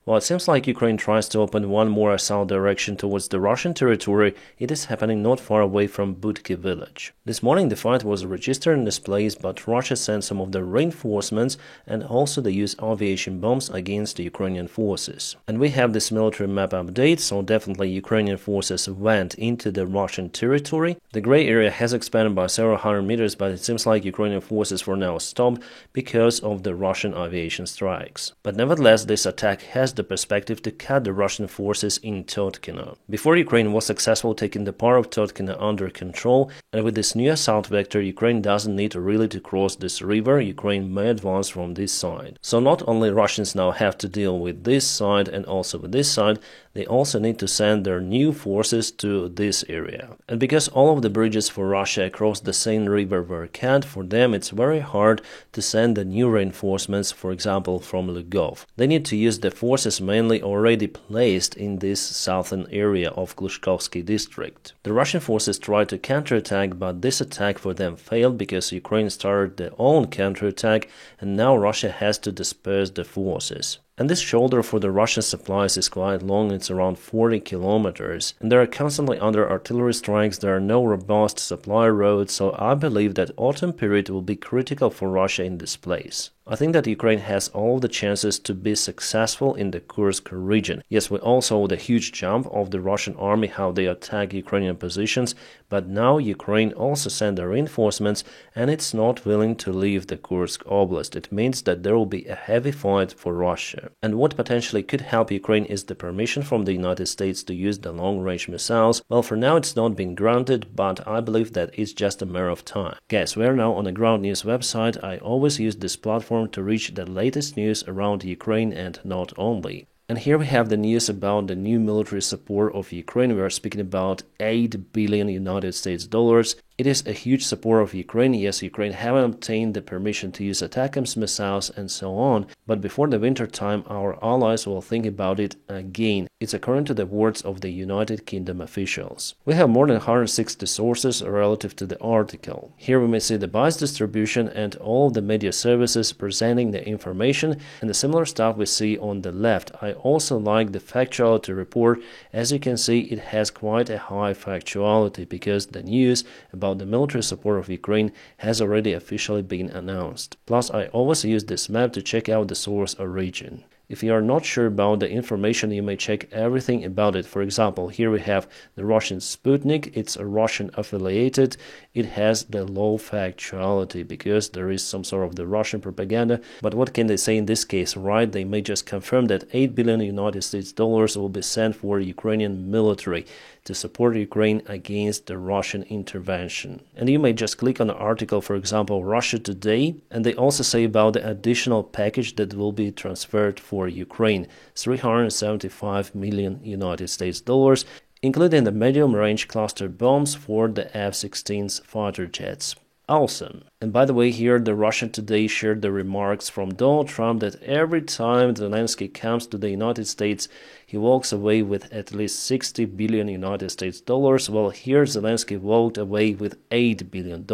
While it seems like Ukraine tries to open one more south direction towards the Russian territory, it is happening not far away from bogged village. This morning the fight was registered in this place, but Russia sent some of the reinforcements and also they used aviation bombs against the Ukrainian forces. And we have this military map update, so definitely Ukrainian forces went into the Russian territory. The gray area has expanded by several hundred meters, but it seems like Ukrainian forces for now stopped because of the Russian aviation strikes. But nevertheless, this attack has the perspective to cut the Russian forces in Totkina. Before Ukraine was successful taking the part of Totkina under control, and with this new assault vector, Ukraine doesn't need really to cross this river. Ukraine may advance from this side. So not only Russians now have to deal with this side and also with this side, they also need to send their new forces to this area. And because all of the bridges for Russia across the Seine River were cut, for them it's very hard to send the new reinforcements, for example from Lugov. They need to use the forces mainly already placed in this southern area of Glushkovsky district. The Russian forces tried to counterattack, but this attack for them failed because Ukraine started their own counterattack and now Russia has to disperse the forces. And this shoulder for the Russian supplies is quite long, it's around 40 kilometers, and they are constantly under artillery strikes, there are no robust supply roads, so I believe that autumn period will be critical for Russia in this place. I think that Ukraine has all the chances to be successful in the Kursk region. Yes, we all saw the huge jump of the Russian army, how they attack Ukrainian positions, but now Ukraine also sent their reinforcements and it's not willing to leave the Kursk Oblast. It means that there will be a heavy fight for Russia. And what potentially could help Ukraine is the permission from the United States to use the long-range missiles. Well, for now it's not been granted, but I believe that it's just a matter of time. Guys, we are now on the Ground News website. I always use this platform to reach the latest news around Ukraine and not only. And here we have the news about the new military support of Ukraine. We are speaking about $8 billion United States dollars. It is a huge support of Ukraine. Yes, Ukraine haven't obtained the permission to use ATACMS missiles and so on, but before the winter time, our allies will think about it again. It's according to the words of the United Kingdom officials. We have more than 160 sources relative to the article. Here we may see the bias distribution and all the media services presenting the information, and the similar stuff we see on the left. I also like the factuality report. As you can see, it has quite a high factuality because the news about the military support of Ukraine has already officially been announced. Plus, I always use this map to check out the source origin. If you are not sure about the information, you may check everything about it. For example, here we have the Russian Sputnik. It's a Russian affiliated. It has the low factuality because there is some sort of the Russian propaganda. But what can they say in this case, right? They may just confirm that $8 billion United States dollars will be sent for Ukrainian military to support Ukraine against the Russian intervention. And you may just click on the article, for example, Russia Today, and they also say about the additional package that will be transferred for Ukraine, $375 million United States dollars, including the medium-range cluster bombs for the F-16 fighter jets. Awesome. And by the way, here the Russia Today shared the remarks from Donald Trump that every time Zelensky comes to the United States, he walks away with at least 60 billion United States dollars. Well, here Zelensky walked away with $8 billion.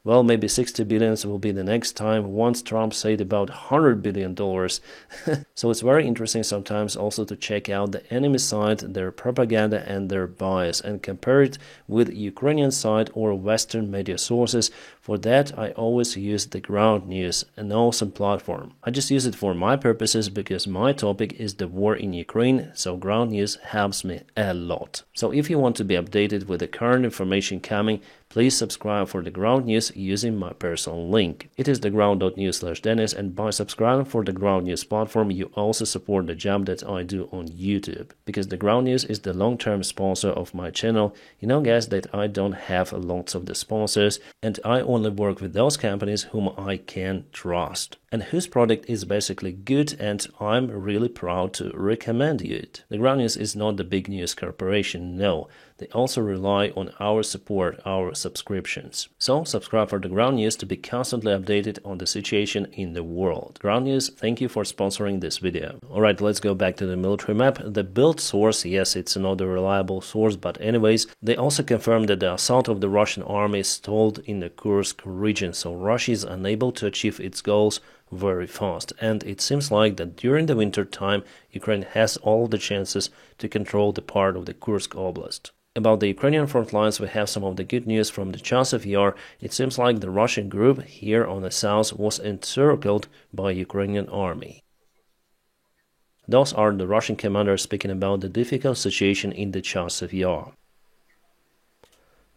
Well, maybe 60 billions will be the next time once Trump said about $100 billion. So it's very interesting sometimes also to check out the enemy side, their propaganda and their bias, and compare it with Ukrainian side or Western media sources. For that, I always use the Ground News, an awesome platform. I just use it for my purposes because my topic is the war in Ukraine, so Ground News helps me a lot. So if you want to be updated with the current information coming, please subscribe for the Ground News using my personal link. It is theground.news/Dennis, and by subscribing for the Ground News platform, you also support the job that I do on YouTube. Because the Ground News is the long-term sponsor of my channel. You know, guys, that I don't have lots of the sponsors, and I only work with those companies whom I can trust, and whose product is basically good, and I'm really proud to recommend it. The Ground News is not the big news corporation, no. They also rely on our support, our subscriptions. So subscribe for the ground news to be constantly updated on the situation in the world. Ground news, thank you for sponsoring this video. Alright, let's go back to the military map. The build source, yes, it's not a reliable source, but anyways, they also confirmed that the assault of the Russian army stalled in the Kursk region, so Russia is unable to achieve its goals very fast, and it seems like that during the winter time Ukraine has all the chances to control the part of the Kursk Oblast. About the Ukrainian front lines, we have some of the good news from the Chasiv Yar. It seems like the Russian group here on the south was encircled by Ukrainian army. Those are the Russian commanders speaking about the difficult situation in the Chasiv Yar.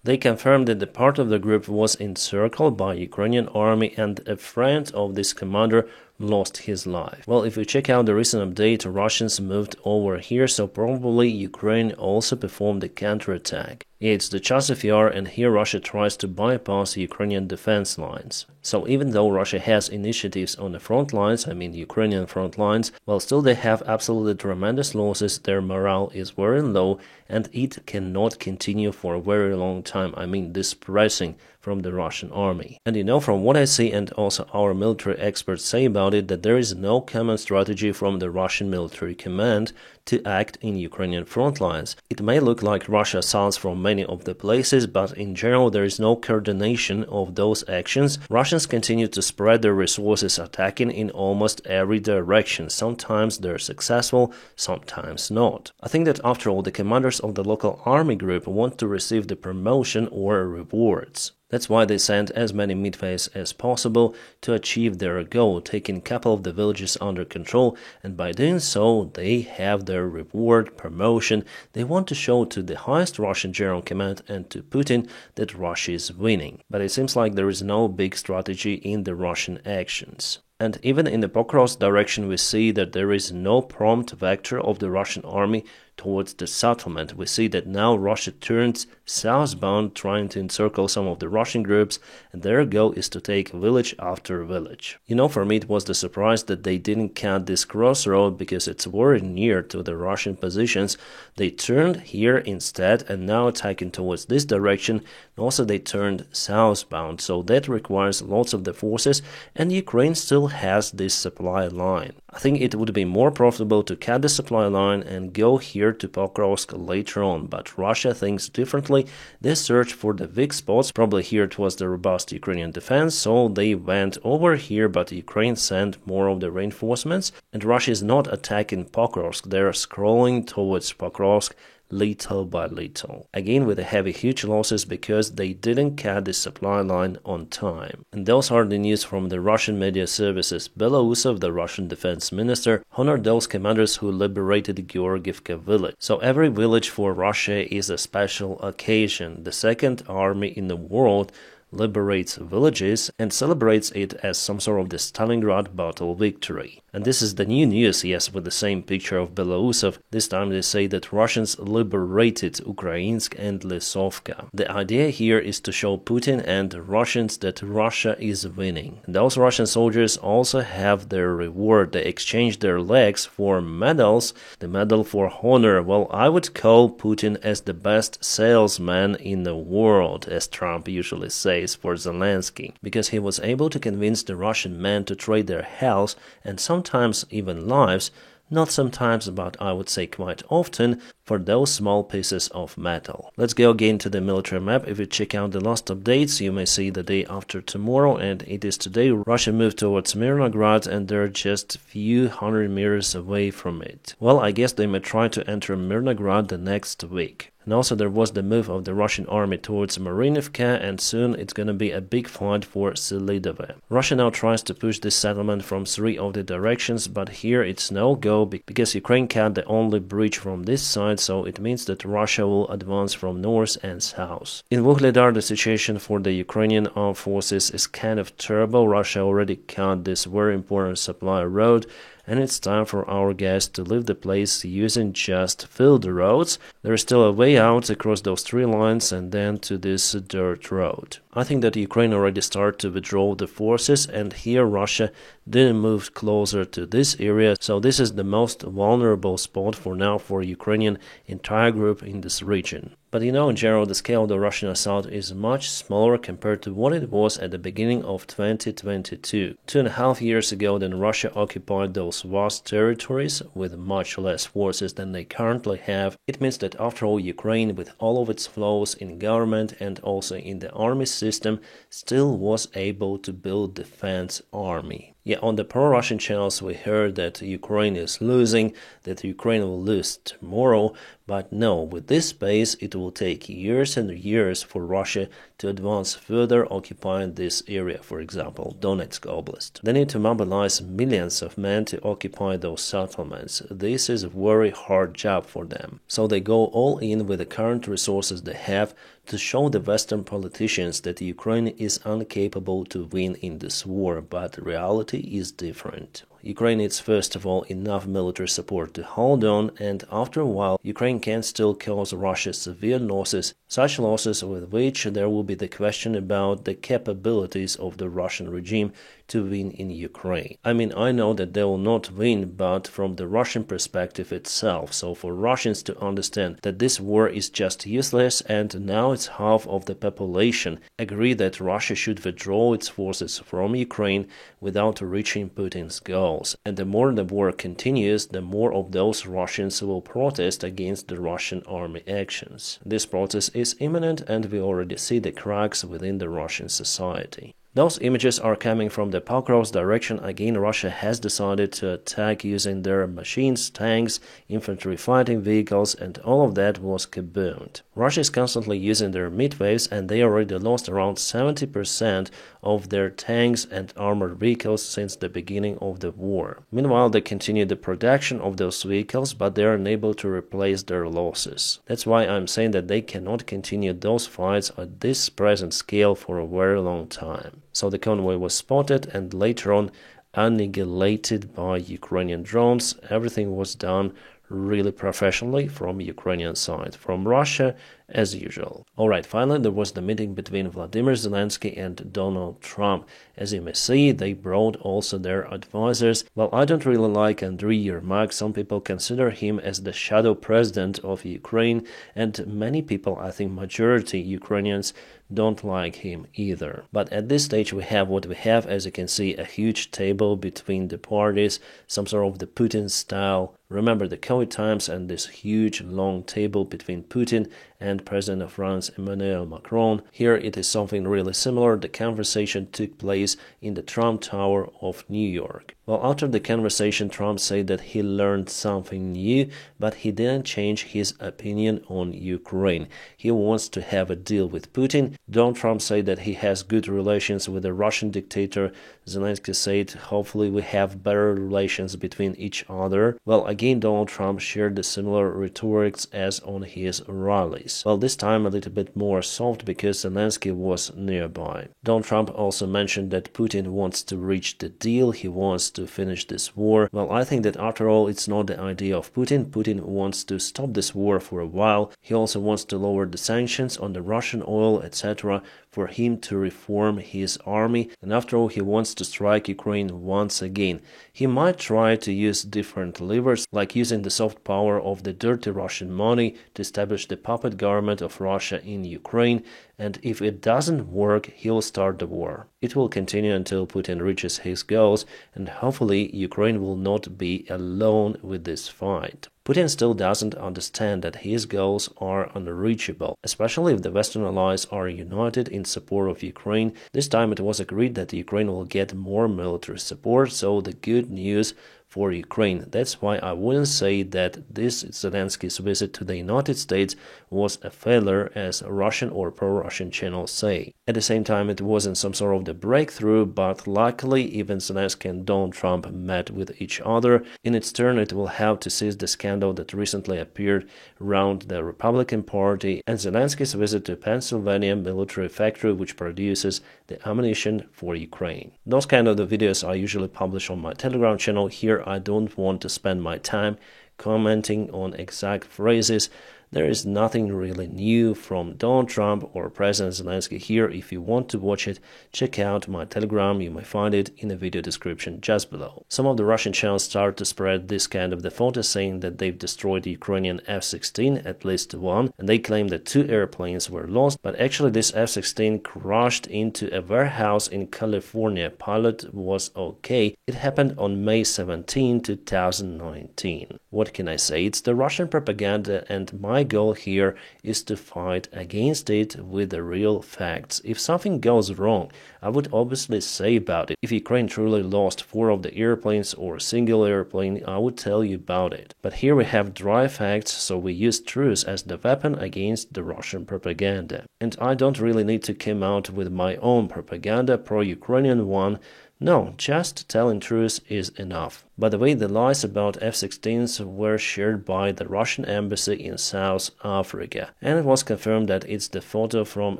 They confirmed that the part of the group was encircled by Ukrainian army and a friend of this commander lost his life. Well, if we check out the recent update, Russians moved over here, so probably Ukraine also performed a counterattack. Yeah, it's the Chasiv Yar, and here Russia tries to bypass Ukrainian defense lines. So even though Russia has initiatives on the front lines, I mean Ukrainian front lines, well, still they have absolutely tremendous losses, their morale is very low, and it cannot continue for a very long time, I mean this pressing from the Russian army. And you know, from what I see and also our military experts say about it, that there is no common strategy from the Russian military command to act in Ukrainian front lines. It may look like Russia assaults from many of the places, but in general there is no coordination of those actions. Russians continue to spread their resources, attacking in almost every direction. Sometimes they're successful, sometimes not. I think that after all, the commanders of the local army group want to receive the promotion or rewards. That's why they sent as many midways as possible to achieve their goal, taking a couple of the villages under control, and by doing so they have their reward, promotion. They want to show to the highest Russian general command and to Putin that Russia is winning. But it seems like there is no big strategy in the Russian actions. And even in the Pokrovsk direction we see that there is no prompt vector of the Russian army towards the settlement. We see that now Russia turns southbound, trying to encircle some of the Russian groups, and their goal is to take village after village. You know, for me it was the surprise that they didn't cut this crossroad because it's very near to the Russian positions. They turned here instead and now attacking towards this direction. Also they turned southbound, so that requires lots of the forces, and Ukraine still has this supply line. I think it would be more profitable to cut the supply line and go here to Pokrovsk later on, but Russia thinks differently. They search for the weak spots, probably here it was the robust Ukrainian defense, so they went over here, but Ukraine sent more of the reinforcements, and Russia is not attacking Pokrovsk, they're scrolling towards Pokrovsk little by little. Again with the heavy huge losses because they didn't cut the supply line on time. And those are the news from the Russian media services. Belousov, the Russian defense minister, honored those commanders who liberated Georgievka village. So every village for Russia is a special occasion. The second army in the world liberates villages and celebrates it as some sort of the Stalingrad battle victory. And this is the new news, yes, with the same picture of Belousov. This time they say that Russians liberated Ukrainsk and Lisovka. The idea here is to show Putin and Russians that Russia is winning. And those Russian soldiers also have their reward. They exchange their legs for medals. The Medal for Honor. Well, I would call Putin as the best salesman in the world, as Trump usually says for Zelensky, because he was able to convince the Russian men to trade their health and sometimes even lives, not sometimes but I would say quite often, for those small pieces of metal. Let's go again to the military map. If you check out the last updates, you may see the day after tomorrow, and it is today. Russia moved towards Mirnograd and they're just a few hundred meters away from it. Well, I guess they may try to enter Mirnograd the next week. And also there was the move of the Russian army towards Marinivka, and soon it's gonna be a big fight for Selidove. Russia now tries to push this settlement from 3 of the directions, but here it's no go because Ukraine cut the only breach from this side, so it means that Russia will advance from north and south. In Vuhledar, the situation for the Ukrainian armed forces is kind of terrible. Russia already cut this very important supply road, and it's time for our guys to leave the place using just field roads. There is still a way out across those three lines and then to this dirt road. I think that Ukraine already started to withdraw the forces, and here Russia didn't move closer to this area, so this is the most vulnerable spot for now for Ukrainian entire group in this region. But in general, the scale of the Russian assault is much smaller compared to what it was at the beginning of 2022. 2.5 years ago, then Russia occupied those vast territories with much less forces than they currently have. It means that after all, Ukraine, with all of its flaws in government and also in the army system, still was able to build defense army. Yeah, on the pro-Russian channels we heard that Ukraine is losing, that Ukraine will lose tomorrow, but no, with this pace it will take years and years for Russia to advance further, occupying this area, for example, Donetsk Oblast. They need to mobilize millions of men to occupy those settlements. This is a very hard job for them. So they go all in with the current resources they have to show the Western politicians that Ukraine is incapable to win in this war, but reality is different. Ukraine needs first of all enough military support to hold on, and after a while Ukraine can still cause Russia severe losses, such losses with which there will be the question about the capabilities of the Russian regime to win in Ukraine. I mean, I know that they will not win, but from the Russian perspective itself, so for Russians to understand that this war is just useless and now it's half of the population agree that Russia should withdraw its forces from Ukraine without reaching Putin's goals. And the more the war continues, the more of those Russians will protest against the Russian army actions. This protest is imminent and we already see the cracks within the Russian society. Those images are coming from the Pokrovsk direction. Again, Russia has decided to attack using their machines, tanks, infantry fighting vehicles, and all of that was kaboomed. Russia is constantly using their midwaves, and they already lost around 70% of their tanks and armored vehicles since the beginning of the war. Meanwhile, they continue the production of those vehicles, but they are unable to replace their losses. That's why I'm saying that they cannot continue those fights at this present scale for a very long time. So the convoy was spotted and later on annihilated by Ukrainian drones. Everything was done really professionally from Ukrainian side, from Russia as usual. Alright, finally there was the meeting between Vladimir Zelensky and Donald Trump. As you may see, they brought also their advisors. Well, I don't really like Andriy Yermak. Some people consider him as the shadow president of Ukraine, and many people, I think majority Ukrainians, don't like him either. But at this stage we have what we have. As you can see, a huge table between the parties, some sort of the Putin style. Remember the COVID times and this huge long table between Putin and President of France Emmanuel Macron. Here it is something really similar. The conversation took place in the Trump Tower of New York. Well, after the conversation, Trump said that he learned something new, but he didn't change his opinion on Ukraine. He wants to have a deal with Putin. Donald Trump said that he has good relations with the Russian dictator. Zelensky said, hopefully we have better relations between each other. Well, again, Donald Trump shared the similar rhetorics as on his rallies. Well, this time a little bit more soft because Zelensky was nearby. Donald Trump also mentioned that Putin wants to reach the deal. He wants to finish this war. Well, I think that after all, it's not the idea of Putin. Putin wants to stop this war for a while. He also wants to lower the sanctions on the Russian oil, etc., for him to reform his army. And after all, he wants to strike Ukraine once again. He might try to use different levers, like using the soft power of the dirty Russian money to establish the puppet government of Russia in Ukraine. And if it doesn't work, he'll start the war. It will continue until Putin reaches his goals, and hopefully Ukraine will not be alone with this fight. Putin still doesn't understand that his goals are unreachable, especially if the Western allies are united in support of Ukraine. This time it was agreed that Ukraine will get more military support, so the good news for Ukraine. That's why I wouldn't say that this Zelensky's visit to the United States was a failure, as Russian or pro-Russian channels say. At the same time, it wasn't some sort of the breakthrough, but luckily even Zelensky and Donald Trump met with each other. In its turn, it will have to seize the scandal that recently appeared around the Republican Party and Zelensky's visit to Pennsylvania military factory which produces the ammunition for Ukraine. Those kind of the videos I usually publish on my Telegram channel. Here I don't want to spend my time commenting on exact phrases. There is nothing really new from Donald Trump or President Zelensky here. If you want to watch it, check out my Telegram. You may find it in the video description just below. Some of the Russian channels start to spread this kind of the photo, saying that they've destroyed the Ukrainian F-16, at least one, and they claim that 2 airplanes were lost, but actually this F-16 crashed into a warehouse in California. Pilot was okay. It happened on May 17, 2019. What can I say? It's the Russian propaganda, and my goal here is to fight against it with the real facts. If something goes wrong, I would obviously say about it. If Ukraine truly lost 4 of the airplanes or a single airplane, I would tell you about it. But here we have dry facts, so we use truth as the weapon against the Russian propaganda. And I don't really need to come out with my own propaganda, pro-Ukrainian one. No, just telling truth is enough. By the way, the lies about F-16s were shared by the Russian embassy in South Africa, and it was confirmed that it's the photo from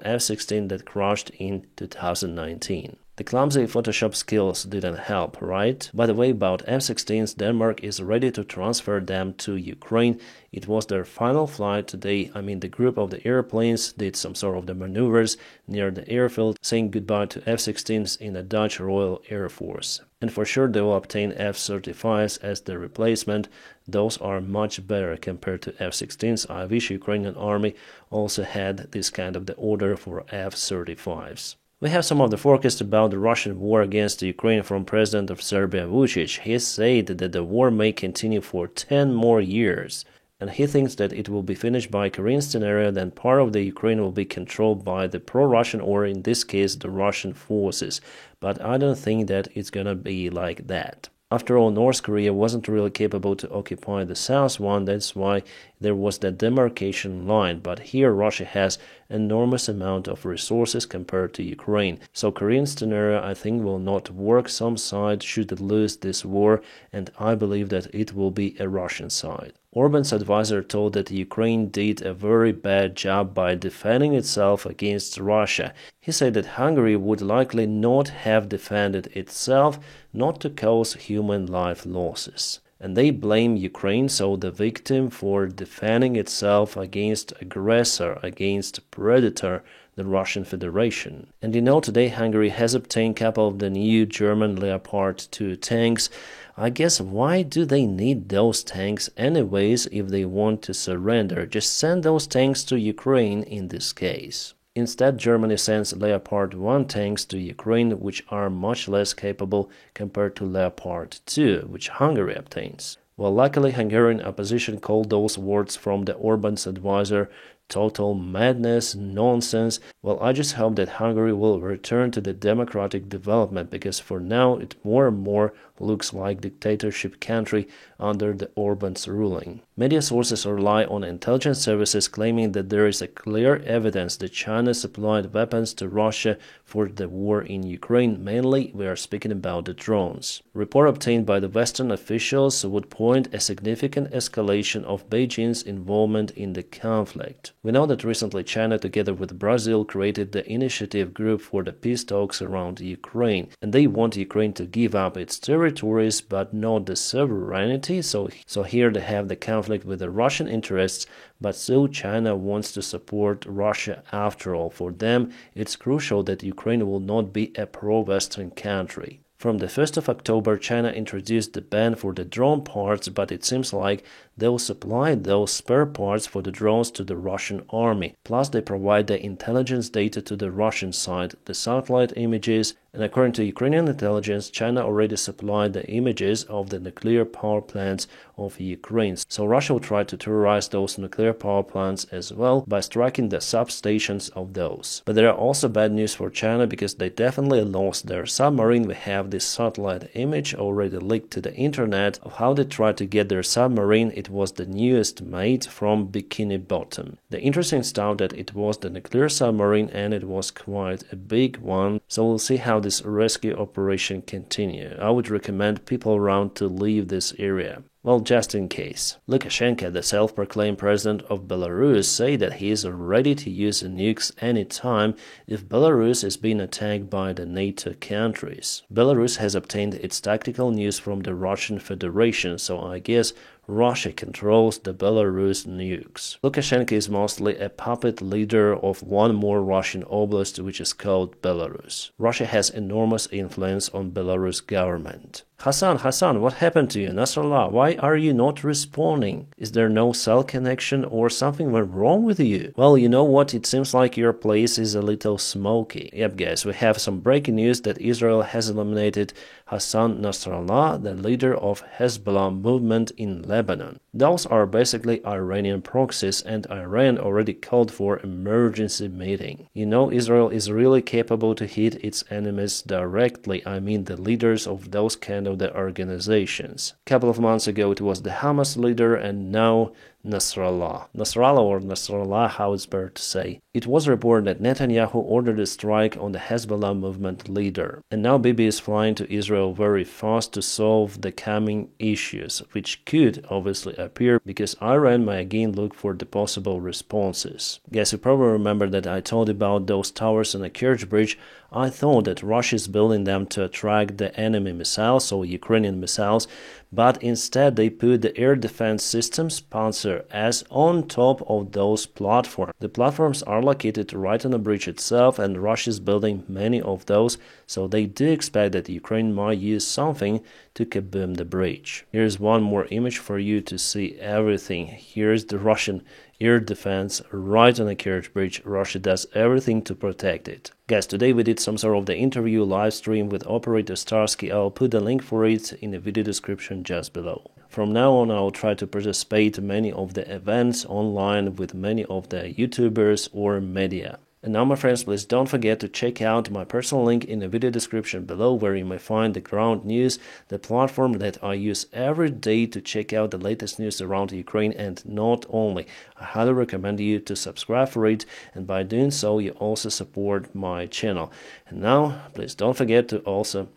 F-16 that crashed in 2019. The clumsy Photoshop skills didn't help, right? By the way, about F-16s, Denmark is ready to transfer them to Ukraine. It was their final flight today. The group of the airplanes did some sort of the maneuvers near the airfield, saying goodbye to F-16s in the Dutch Royal Air Force. And for sure they will obtain F-35s as the replacement. Those are much better compared to F-16s. I wish Ukrainian army also had this kind of the order for F-35s. We have some of the forecast about the Russian war against Ukraine from President of Serbia Vučić. He said that the war may continue for 10 more years, and he thinks that it will be finished by Korean scenario, then part of the Ukraine will be controlled by the pro-Russian, or in this case the Russian forces. But I don't think that it's gonna be like that. After all, North Korea wasn't really capable to occupy the South one, that's why there was that demarcation line. But here Russia has enormous amount of resources compared to Ukraine. So Korean scenario, I think, will not work. Some side should lose this war, and I believe that it will be a Russian side. Orban's advisor told that Ukraine did a very bad job by defending itself against Russia. He said that Hungary would likely not have defended itself, not to cause human life losses. And they blame Ukraine, so the victim, for defending itself against aggressor, against predator, the Russian Federation. And today Hungary has obtained a couple of the new German Leopard 2 tanks. I guess why do they need those tanks anyways if they want to surrender? Just send those tanks to Ukraine in this case. Instead, Germany sends Leopard 1 tanks to Ukraine, which are much less capable compared to Leopard 2, which Hungary obtains. Well, luckily, Hungarian opposition called those words from the Orban's advisor total madness, nonsense. Well, I just hope that Hungary will return to the democratic development, because for now it more and more looks like dictatorship country under the Orban's ruling. Media sources rely on intelligence services claiming that there is a clear evidence that China supplied weapons to Russia for the war in Ukraine. Mainly, we are speaking about the drones. Report obtained by the Western officials would point a significant escalation of Beijing's involvement in the conflict. We know that recently China, together with Brazil, created the initiative group for the peace talks around Ukraine, and they want Ukraine to give up its territories but not the sovereignty. So here they have the conflict with the Russian interests, but still China wants to support Russia after all. For them, it's crucial that Ukraine will not be a pro-Western country. From the 1st of October, China introduced the ban for the drone parts, but it seems like they'll supply those spare parts for the drones to the Russian army. Plus, they provide the intelligence data to the Russian side, the satellite images, and according to Ukrainian intelligence, China already supplied the images of the nuclear power plants of Ukraine. So Russia will try to terrorize those nuclear power plants as well by striking the substations of those. But there are also bad news for China, because they definitely lost their submarine. We have this satellite image already leaked to the internet of how they tried to get their submarine. It was the newest made from Bikini Bottom. The interesting stuff that it was the nuclear submarine, and it was quite a big one. So we'll see how this rescue operation continue. I would recommend people around to leave this area. Well, just in case. Lukashenko, the self-proclaimed president of Belarus, said that he is ready to use nukes anytime if Belarus is being attacked by the NATO countries. Belarus has obtained its tactical news from the Russian Federation, so I guess Russia controls the Belarus nukes. Lukashenko is mostly a puppet leader of one more Russian oblast, which is called Belarus. Russia has enormous influence on Belarus government. Hassan, what happened to you? Nasrallah, why are you not responding? Is there no cell connection or something went wrong with you? Well, you know what? It seems like your place is a little smoky. Yep, guys, we have some breaking news that Israel has eliminated Hassan Nasrallah, the leader of Hezbollah movement in Lebanon. Those are basically Iranian proxies, and Iran already called for emergency meeting. You know, Israel is really capable to hit its enemies directly. I mean the leaders of those kind of the organizations. A couple of months ago it was the Hamas leader, and now Nasrallah. Nasrallah, how it's better to say. It was reported that Netanyahu ordered a strike on the Hezbollah movement leader. And now Bibi is flying to Israel very fast to solve the coming issues, which could obviously appear because Iran may again look for the possible responses. Guys, you probably remember that I told about those towers on the Kursk bridge. I thought that Russia is building them to attract the enemy missiles, so Ukrainian missiles, but instead they put the air defense systems Panzer S on top of those platforms. The platforms are located right on the bridge itself, and Russia is building many of those, so they do expect that Ukraine might use something to kaboom the bridge. Here's one more image for you to see everything. Here's the Russian air defense right on the Kursk bridge. Russia does everything to protect it. Guys, today we did some sort of the interview live stream with operator Starsky. I'll put the link for it in the video description just below. From now on, I'll try to participate in many of the events online with many of the YouTubers or media. And now, my friends, please don't forget to check out my personal link in the video description below, where you may find the ground news, the platform that I use every day to check out the latest news around Ukraine. And not only, I highly recommend you to subscribe for it, and by doing so you also support my channel. And now, please don't forget to also,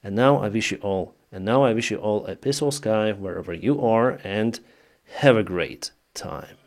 and now I wish you all a peaceful sky wherever you are, and have a great time.